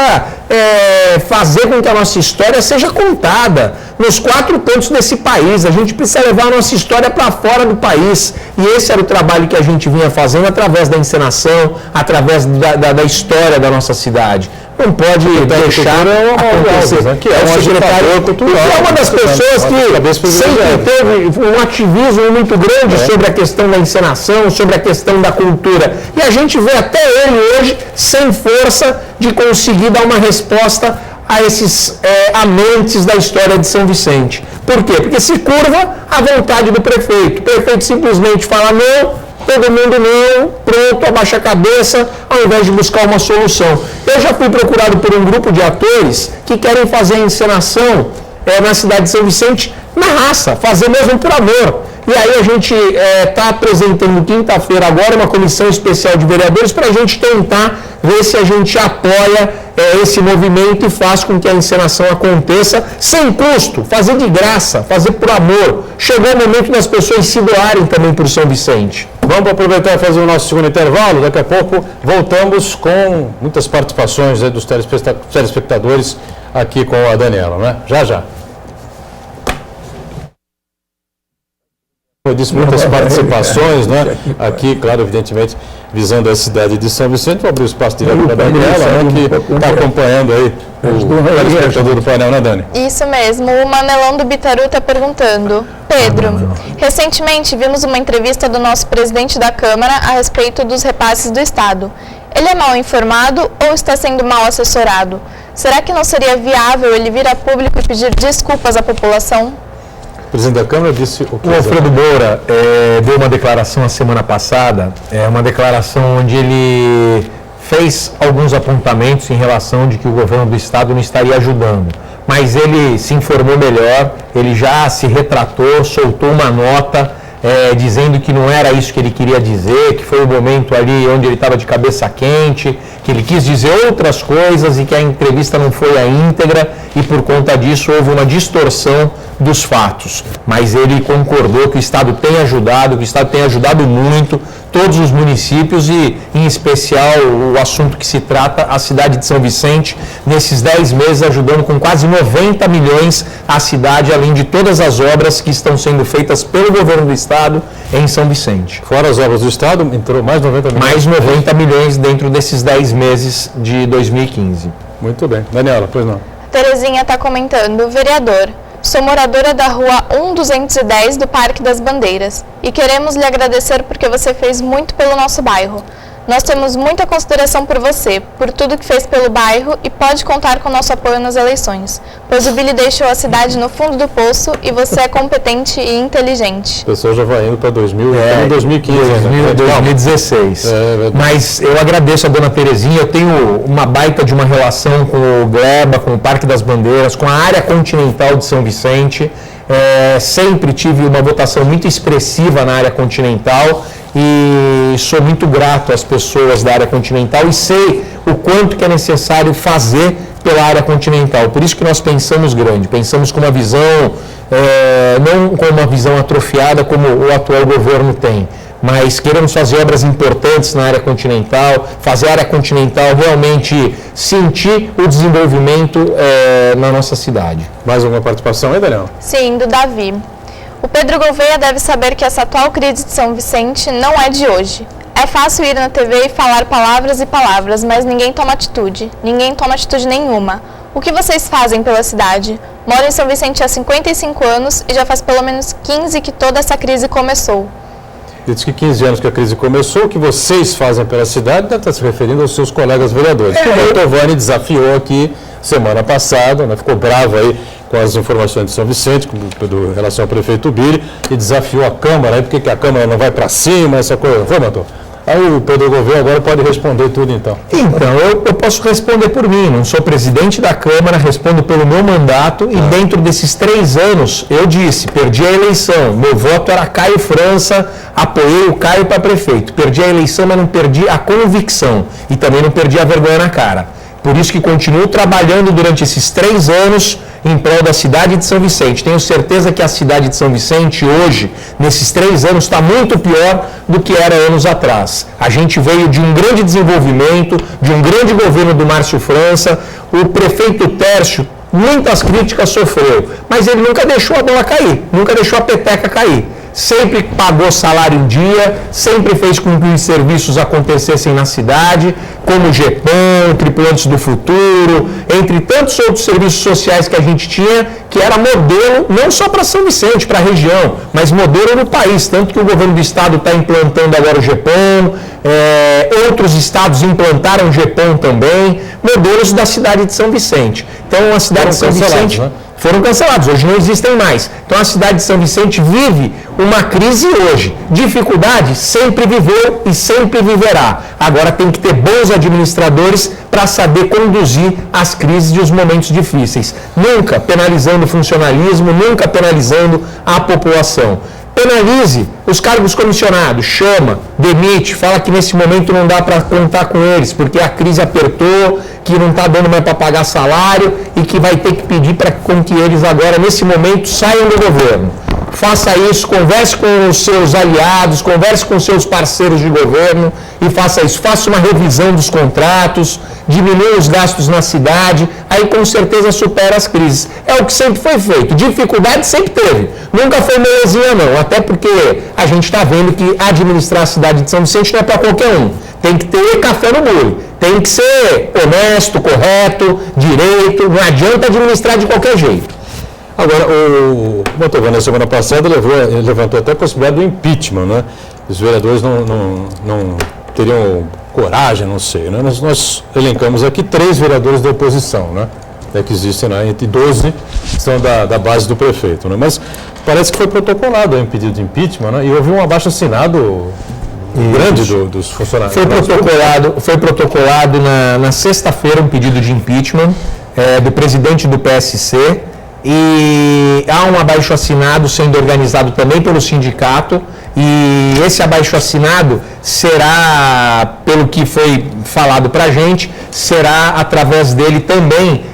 fazer com que a nossa história seja contada nos 4 cantos desse país. A gente precisa levar a nossa história para fora do país. E esse era o trabalho que a gente vinha fazendo através da encenação, através da história da nossa cidade. Não pode deixar acontecer. Que é um secretário cultural. É uma das pessoas que sempre teve um ativismo muito grande sobre a questão da encenação, sobre a questão da cultura. E a gente vê até ele hoje sem força de conseguir dar uma resposta a esses amantes da história de São Vicente. Por quê? Porque se curva à vontade do prefeito. O prefeito simplesmente fala não, todo mundo não, pronto, abaixa a cabeça, ao invés de buscar uma solução. Eu já fui procurado por um grupo de atores que querem fazer a encenação na cidade de São Vicente na raça, fazer mesmo por amor. E aí a gente está apresentando quinta-feira agora uma comissão especial de vereadores para a gente tentar ver se a gente apoia esse movimento e faz com que a encenação aconteça sem custo, fazer de graça, fazer por amor. Chegou o momento das pessoas se doarem também por São Vicente. Vamos aproveitar e fazer o nosso segundo intervalo. Daqui a pouco voltamos com muitas participações dos telespectadores aqui com a Daniela, né? Já. Eu disse muitas participações, né? Aqui, claro, evidentemente, visando a cidade de São Vicente. Vou abrir o espaço direto para a Daniela, né, que está acompanhando aí o espectador do painel, né, Dani? Isso mesmo. O Manelão do Bitaru está perguntando. Pedro, recentemente vimos uma entrevista do nosso presidente da Câmara a respeito dos repasses do Estado. Ele é mal informado ou está sendo mal assessorado? Será que não seria viável ele vir a público e pedir desculpas à população? O presidente da Câmara disse o que? O Alfredo Moura deu uma declaração a semana passada, uma declaração onde ele fez alguns apontamentos em relação de que o governo do Estado não estaria ajudando. Mas ele se informou melhor, ele já se retratou, soltou uma nota dizendo que não era isso que ele queria dizer, que foi o momento ali onde ele estava de cabeça quente, que ele quis dizer outras coisas e que a entrevista não foi a íntegra e por conta disso houve uma distorção dos fatos. Mas ele concordou que o Estado tem ajudado, que o Estado tem ajudado muito todos os municípios e, em especial, o assunto que se trata, a cidade de São Vicente, nesses 10 meses ajudando com quase 90 milhões a cidade, além de todas as obras que estão sendo feitas pelo governo do Estado em São Vicente. Fora as obras do Estado, entrou mais 90 milhões? Mais 90 milhões dentro desses 10 meses de 2015. Muito bem. Daniela, pois não. Terezinha está comentando, vereador, sou moradora da rua 1210 do Parque das Bandeiras e queremos lhe agradecer porque você fez muito pelo nosso bairro. Nós temos muita consideração por você, por tudo que fez pelo bairro e pode contar com nosso apoio nas eleições, pois o Billy deixou a cidade no fundo do poço e você é competente e inteligente. O pessoal já vai indo para 2015, 2016. Mas eu agradeço a dona Terezinha, eu tenho uma baita de uma relação com o Gleba, com o Parque das Bandeiras, com a área continental de São Vicente. Sempre tive uma votação muito expressiva na área continental e sou muito grato às pessoas da área continental e sei o quanto que é necessário fazer pela área continental. Por isso que nós pensamos grande, pensamos com uma visão, não com uma visão atrofiada como o atual governo tem, mas queremos fazer obras importantes na área continental, fazer a área continental realmente sentir o desenvolvimento na nossa cidade. Mais alguma participação aí, Daniel? Sim, do Davi. O Pedro Gouveia deve saber que essa atual crise de São Vicente não é de hoje. É fácil ir na TV e falar palavras e palavras, mas ninguém toma atitude. Ninguém toma atitude nenhuma. O que vocês fazem pela cidade? Moro em São Vicente há 55 anos e já faz pelo menos 15 que toda essa crise começou. Diz que 15 anos que a crise começou, o que vocês fazem pela cidade deve estar se referindo aos seus colegas vereadores. O Mantovani desafiou aqui semana passada, né, ficou bravo aí com as informações de São Vicente, em relação ao prefeito Billy, e desafiou a Câmara, aí porque que a Câmara não vai para cima, essa coisa. Foi, Mantovani? Aí o Pedro Gouveia agora pode responder tudo, então. Então, eu posso responder por mim, não sou presidente da Câmara, respondo pelo meu mandato e dentro desses 3 anos eu disse, perdi a eleição, meu voto era Caio França, apoiei o Caio para prefeito, perdi a eleição, mas não perdi a convicção e também não perdi a vergonha na cara. Por isso que continuo trabalhando durante esses 3 anos em prol da cidade de São Vicente. Tenho certeza que a cidade de São Vicente hoje, nesses 3 anos, está muito pior do que era anos atrás. A gente veio de um grande desenvolvimento, de um grande governo do Márcio França. O prefeito Tércio, muitas críticas sofreu, mas ele nunca deixou a bola cair, nunca deixou a peteca cair. Sempre pagou salário em dia, sempre fez com que os serviços acontecessem na cidade, como o GEPAM, Tripulantes do Futuro, entre tantos outros serviços sociais que a gente tinha, que era modelo não só para São Vicente, para a região, mas modelo no país, tanto que o governo do estado está implantando agora o GEPAM, outros estados implantaram o GEPAM também, modelos da cidade de São Vicente. Então, a cidade de São Vicente... né? Foram cancelados, hoje não existem mais. Então a cidade de São Vicente vive uma crise hoje. Dificuldade sempre viveu e sempre viverá. Agora tem que ter bons administradores para saber conduzir as crises e os momentos difíceis. Nunca penalizando o funcionalismo, nunca penalizando a população. Penalize os cargos comissionados, chama, demite, fala que nesse momento não dá para contar com eles, porque a crise apertou, que não está dando mais para pagar salário e que vai ter que pedir para que eles agora, nesse momento, saiam do governo. Faça isso, converse com os seus aliados, converse com os seus parceiros de governo e faça isso. Faça uma revisão dos contratos, diminua os gastos na cidade, aí com certeza supera as crises. É o que sempre foi feito. Dificuldade sempre teve. Nunca foi molezinha não, até porque a gente está vendo que administrar a cidade de São Vicente não é para qualquer um. Tem que ter café no bule, tem que ser honesto, correto, direito, não adianta administrar de qualquer jeito. Agora, o Mantovani, na semana passada, levantou até a possibilidade do impeachment, né? Os vereadores não teriam coragem, não sei, né? Nós elencamos aqui 3 vereadores da oposição, né? Que existem, né? Entre 12 são da base do prefeito, né? Mas parece que foi protocolado um pedido de impeachment, né? E houve um abaixo-assinado grande dos funcionários. Foi protocolado na sexta-feira um pedido de impeachment do presidente do PSC, e há um abaixo-assinado sendo organizado também pelo sindicato, e esse abaixo-assinado será, pelo que foi falado para a gente, será através dele também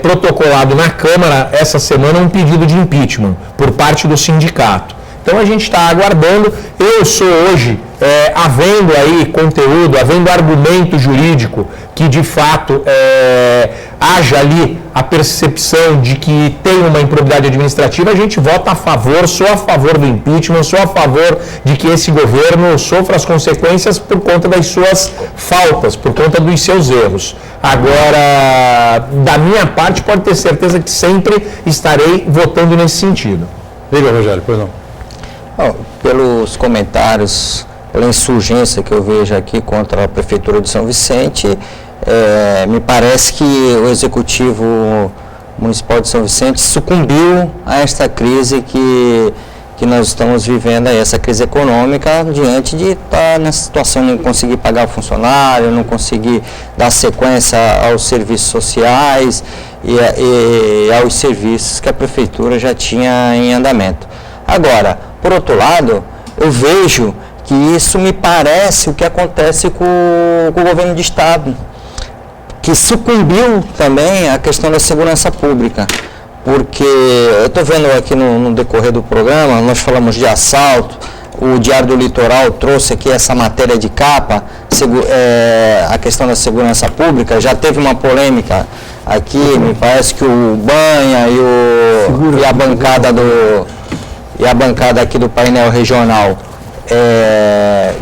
protocolado na Câmara essa semana um pedido de impeachment por parte do sindicato. Então a gente está aguardando. Eu sou hoje, havendo aí conteúdo, havendo argumento jurídico que de fato haja ali a percepção de que tem uma improbidade administrativa, a gente vota a favor, sou a favor do impeachment, sou a favor de que esse governo sofra as consequências por conta das suas faltas, por conta dos seus erros. Agora, da minha parte, pode ter certeza que sempre estarei votando nesse sentido. Diga, Rogério, pois não. Pelos comentários, pela insurgência que eu vejo aqui contra a Prefeitura de São Vicente, me parece que o Executivo Municipal de São Vicente sucumbiu a esta crise que nós estamos vivendo, aí, essa crise econômica, diante de estar nessa situação de não conseguir pagar o funcionário, não conseguir dar sequência aos serviços sociais e aos serviços que a Prefeitura já tinha em andamento. Agora, por outro lado, eu vejo que isso me parece o que acontece com o governo de Estado, que sucumbiu também à questão da segurança pública, porque eu estou vendo aqui no decorrer do programa, nós falamos de assalto, o Diário do Litoral trouxe aqui essa matéria de capa, a questão da segurança pública, já teve uma polêmica aqui, me parece que o Banha e a bancada aqui do painel regional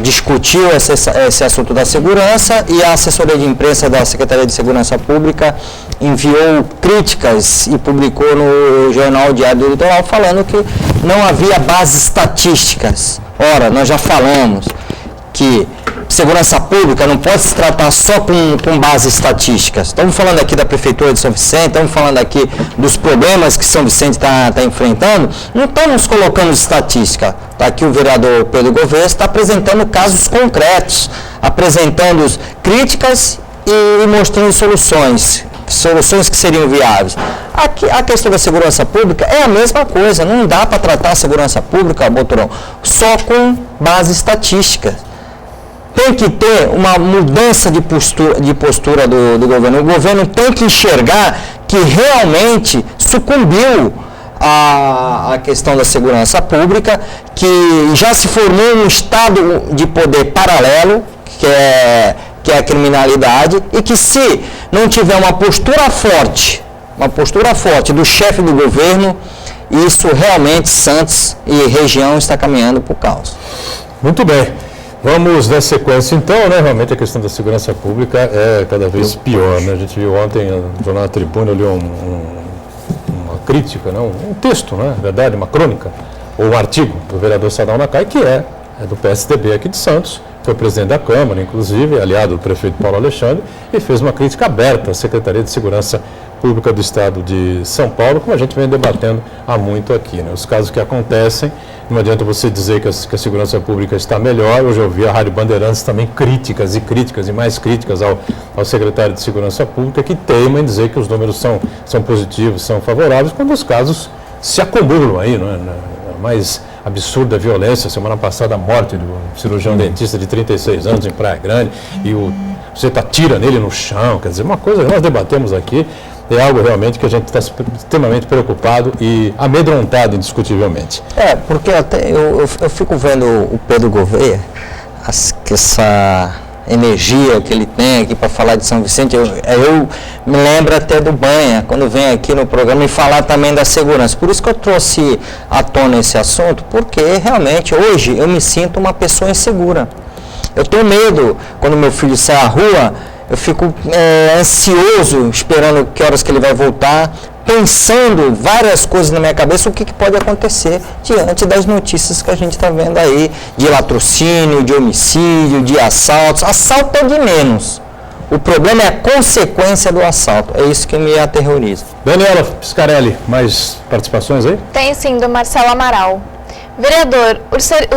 discutiu esse assunto da segurança, e a assessoria de imprensa da Secretaria de Segurança Pública enviou críticas e publicou no jornal Diário do Litoral falando que não havia bases estatísticas. Ora, nós já falamos que segurança pública não pode se tratar só com base estatística. Estamos falando aqui da Prefeitura de São Vicente, estamos falando aqui dos problemas que São Vicente está enfrentando, não estamos colocando estatística. Está aqui o vereador Pedro Gouveia, está apresentando casos concretos, apresentando críticas e mostrando soluções que seriam viáveis. Aqui, a questão da segurança pública é a mesma coisa, não dá para tratar a segurança pública, Boturão, só com base estatística. Tem que ter uma mudança de postura do governo. O governo tem que enxergar que realmente sucumbiu à questão da segurança pública, que já se formou um estado de poder paralelo, que é a criminalidade, e que se não tiver uma postura forte do chefe do governo, isso realmente Santos e região está caminhando para o caos. Muito bem. Vamos dar sequência então, né? Realmente a questão da segurança pública é cada vez pior, né? A gente viu ontem no Jornal da Tribuna, eu li uma crítica, né? Um texto, né? Na verdade, uma crônica, ou um artigo do vereador Sadal Nakai, que é do PSDB aqui de Santos, foi presidente da Câmara, inclusive, aliado do prefeito Paulo Alexandre, e fez uma crítica aberta à Secretaria de Segurança Pública do Estado de São Paulo, como a gente vem debatendo há muito aqui, né? Os casos que acontecem, não adianta você dizer que a segurança pública está melhor. Hoje eu vi a Rádio Bandeirantes também críticas e mais críticas ao secretário de Segurança Pública, que teima em dizer que os números são positivos, são favoráveis, quando os casos se acumulam aí, não é? A mais absurda violência, semana passada a morte do cirurgião dentista de 36 anos em Praia Grande, e você tira nele no chão, quer dizer, uma coisa que nós debatemos aqui, é algo realmente que a gente está extremamente preocupado e amedrontado, indiscutivelmente. Porque até eu fico vendo o Pedro Gouveia, essa energia que ele tem aqui para falar de São Vicente, eu me lembro até do Banha, quando vem aqui no programa e falar também da segurança. Por isso que eu trouxe à tona esse assunto, porque realmente hoje eu me sinto uma pessoa insegura. Eu tenho medo, quando meu filho sai à rua, eu fico ansioso, esperando que horas que ele vai voltar, pensando várias coisas na minha cabeça, o que pode acontecer diante das notícias que a gente está vendo aí, de latrocínio, de homicídio, de assaltos. Assalto é de menos. O problema é a consequência do assalto. É isso que me aterroriza. Daniela Piscarelli, mais participações aí? Tem sim, do Marcelo Amaral. Vereador,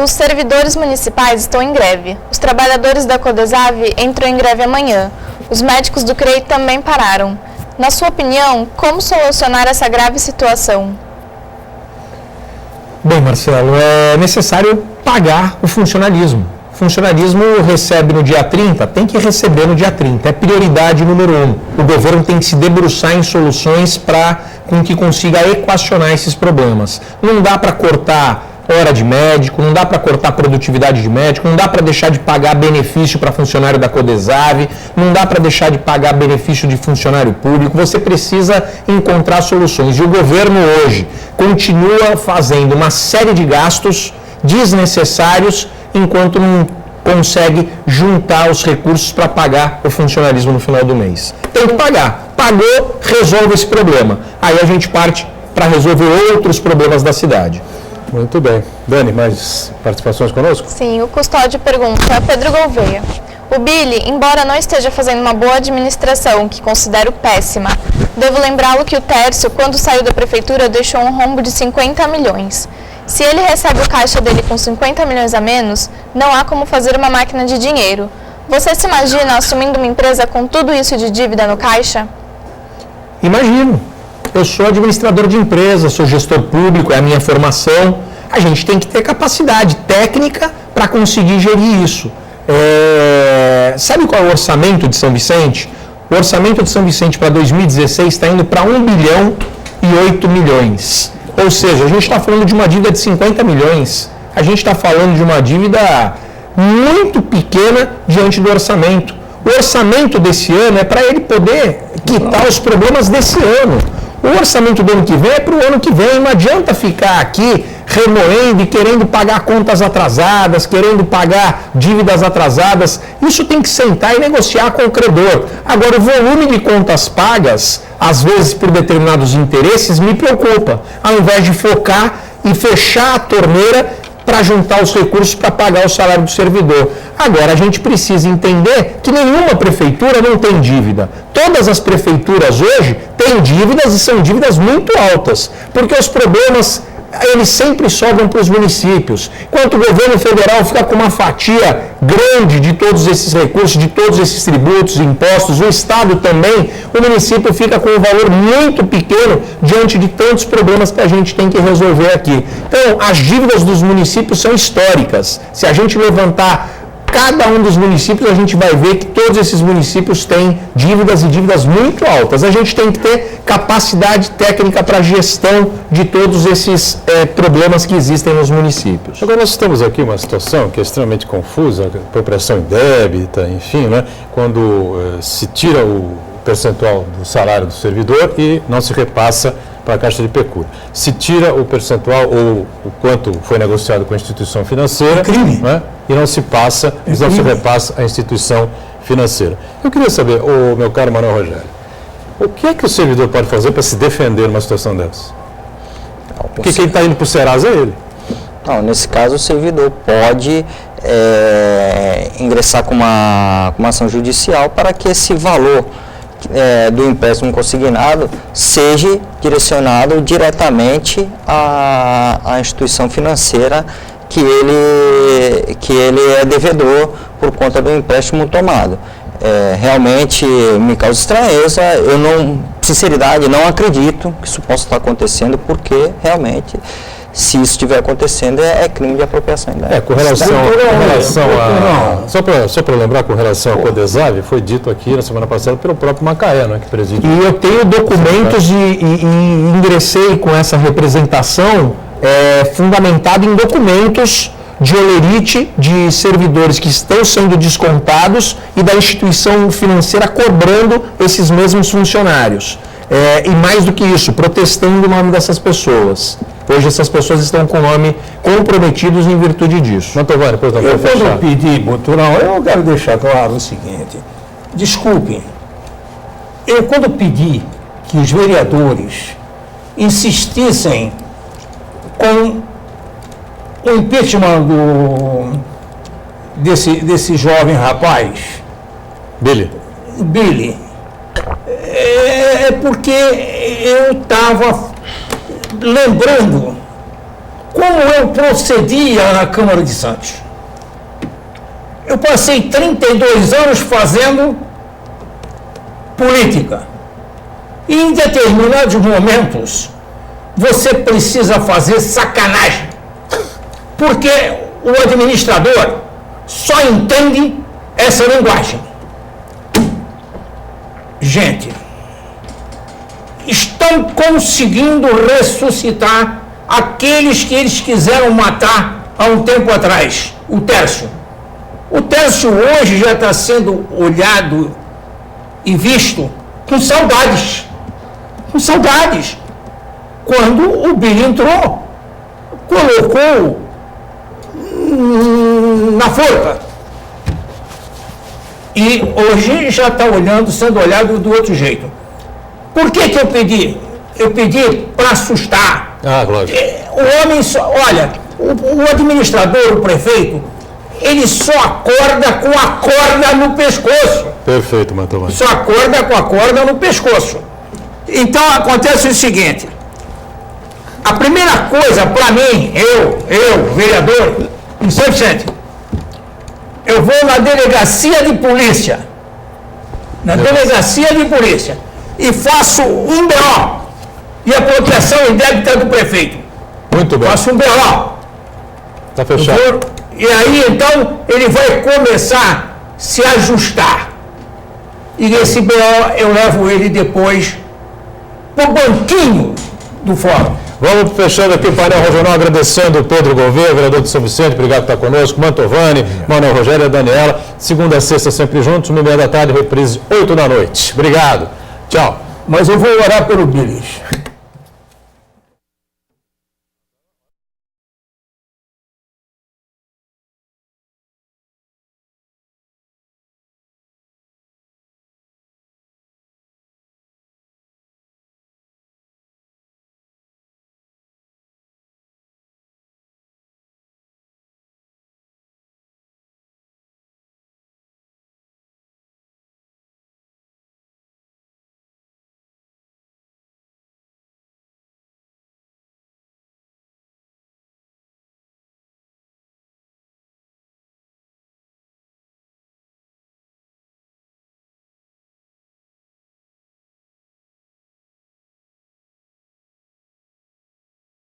os servidores municipais estão em greve. Os trabalhadores da Codesave entram em greve amanhã. Os médicos do CREI também pararam. Na sua opinião, como solucionar essa grave situação? Bem, Marcelo, é necessário pagar o funcionalismo. O funcionalismo recebe no dia 30, tem que receber no dia 30. É prioridade número 1. O governo tem que se debruçar em soluções com que consiga equacionar esses problemas. Não dá para cortar hora de médico, não dá para cortar produtividade de médico, não dá para deixar de pagar benefício para funcionário da Codesave, não dá para deixar de pagar benefício de funcionário público. Você precisa encontrar soluções. E o governo hoje continua fazendo uma série de gastos desnecessários enquanto não consegue juntar os recursos para pagar o funcionalismo no final do mês. Tem que pagar. Pagou, resolve esse problema. Aí a gente parte para resolver outros problemas da cidade. Muito bem. Dani, mais participações conosco? Sim, o Custódio pergunta, Pedro Gouveia. O Billy, embora não esteja fazendo uma boa administração, que considero péssima, devo lembrá-lo que o Tércio, quando saiu da prefeitura, deixou um rombo de 50 milhões. Se ele recebe o caixa dele com 50 milhões a menos, não há como fazer uma máquina de dinheiro. Você se imagina assumindo uma empresa com tudo isso de dívida no caixa? Imagino. Eu sou administrador de empresa, sou gestor público, é a minha formação. A gente tem que ter capacidade técnica para conseguir gerir isso. Sabe qual é o orçamento de São Vicente? O orçamento de São Vicente para 2016 está indo para 1 bilhão e 8 milhões. Ou seja, a gente está falando de uma dívida de 50 milhões. A gente está falando de uma dívida muito pequena diante do orçamento. O orçamento desse ano é para ele poder quitar os problemas desse ano. O orçamento do ano que vem é para o ano que vem. Não adianta ficar aqui remoendo e querendo pagar contas atrasadas, querendo pagar dívidas atrasadas. Isso tem que sentar e negociar com o credor. Agora, o volume de contas pagas, às vezes por determinados interesses, me preocupa. Ao invés de focar e fechar a torneira para juntar os recursos para pagar o salário do servidor. Agora, a gente precisa entender que nenhuma prefeitura não tem dívida. Todas as prefeituras hoje têm dívidas e são dívidas muito altas, porque os problemas eles sempre sobram para os municípios. Enquanto o governo federal fica com uma fatia grande de todos esses recursos, de todos esses tributos, impostos, o Estado também, o município fica com um valor muito pequeno diante de tantos problemas que a gente tem que resolver aqui. Então, as dívidas dos municípios são históricas. Se a gente levantar cada um dos municípios, a gente vai ver que todos esses municípios têm dívidas e dívidas muito altas. A gente tem que ter capacidade técnica para a gestão de todos esses problemas que existem nos municípios. Agora, nós estamos aqui em uma situação que é extremamente confusa, proporção indébita, enfim, né? Quando se tira o percentual do salário do servidor e não se repassa para a Caixa de Pecúlia. Se tira o percentual ou o quanto foi negociado com a instituição financeira, né? E não se passa, não se repassa à instituição financeira. Eu queria saber, meu caro Manuel Rogério, o que é que o servidor pode fazer para se defender numa situação dessa? Porque quem está indo para o Serasa é ele. Não, nesse caso o servidor pode ingressar com uma ação judicial para que esse valor do empréstimo consignado seja direcionado diretamente à instituição financeira que ele é devedor por conta do empréstimo tomado. Realmente me causa estranheza, sinceridade, não acredito que isso possa estar acontecendo, porque realmente, se isso estiver acontecendo, é crime de apropriação indébita. Com relação a... Só para lembrar, com relação ao Codesave, foi dito aqui na semana passada pelo próprio Macaé, né, que preside. E eu tenho documentos e ingressei com essa representação fundamentada em documentos de olerite de servidores que estão sendo descontados e da instituição financeira cobrando esses mesmos funcionários. E mais do que isso, protestando o nome dessas pessoas. Hoje essas pessoas estão com o nome comprometidos em virtude disso. Mantovani, eu quando pedi, Boturão, eu quero deixar claro o seguinte. Desculpem, eu quando pedi que os vereadores insistissem com o impeachment desse jovem rapaz, Billy, porque eu estava lembrando como eu procedia na Câmara de Santos. Eu passei 32 anos fazendo política. E em determinados momentos, você precisa fazer sacanagem. Porque o administrador só entende essa linguagem. Gente, estão conseguindo ressuscitar aqueles que eles quiseram matar há um tempo atrás, o Tércio. O Tércio hoje já está sendo olhado e visto com saudades. Com saudades. Quando o Billy entrou, colocou na forca. E hoje já está sendo olhado do outro jeito. Por que eu pedi? Eu pedi para assustar. lógico. O homem só, olha, o administrador, o prefeito, ele só acorda com a corda no pescoço. Perfeito, Mantovani. Só acorda com a corda no pescoço. Então acontece o seguinte. A primeira coisa para mim, eu, vereador, em São Vicente, eu vou na delegacia de polícia. E faço um BO. E a proteção indébita do prefeito. Muito bem. Faço um BO. Está fechado. E aí, então, ele vai começar a se ajustar. E nesse BO eu levo ele depois para o banquinho do fórum. Vamos fechando aqui o painel regional, agradecendo o Pedro Gouveia, vereador de São Vicente, obrigado por estar conosco, Mantovani, Manuel Rogério e a Daniela. Segunda a sexta sempre juntos, 1h30 da tarde, reprise 8 da noite. Obrigado. Tchau. Mas eu vou orar pelo Billy.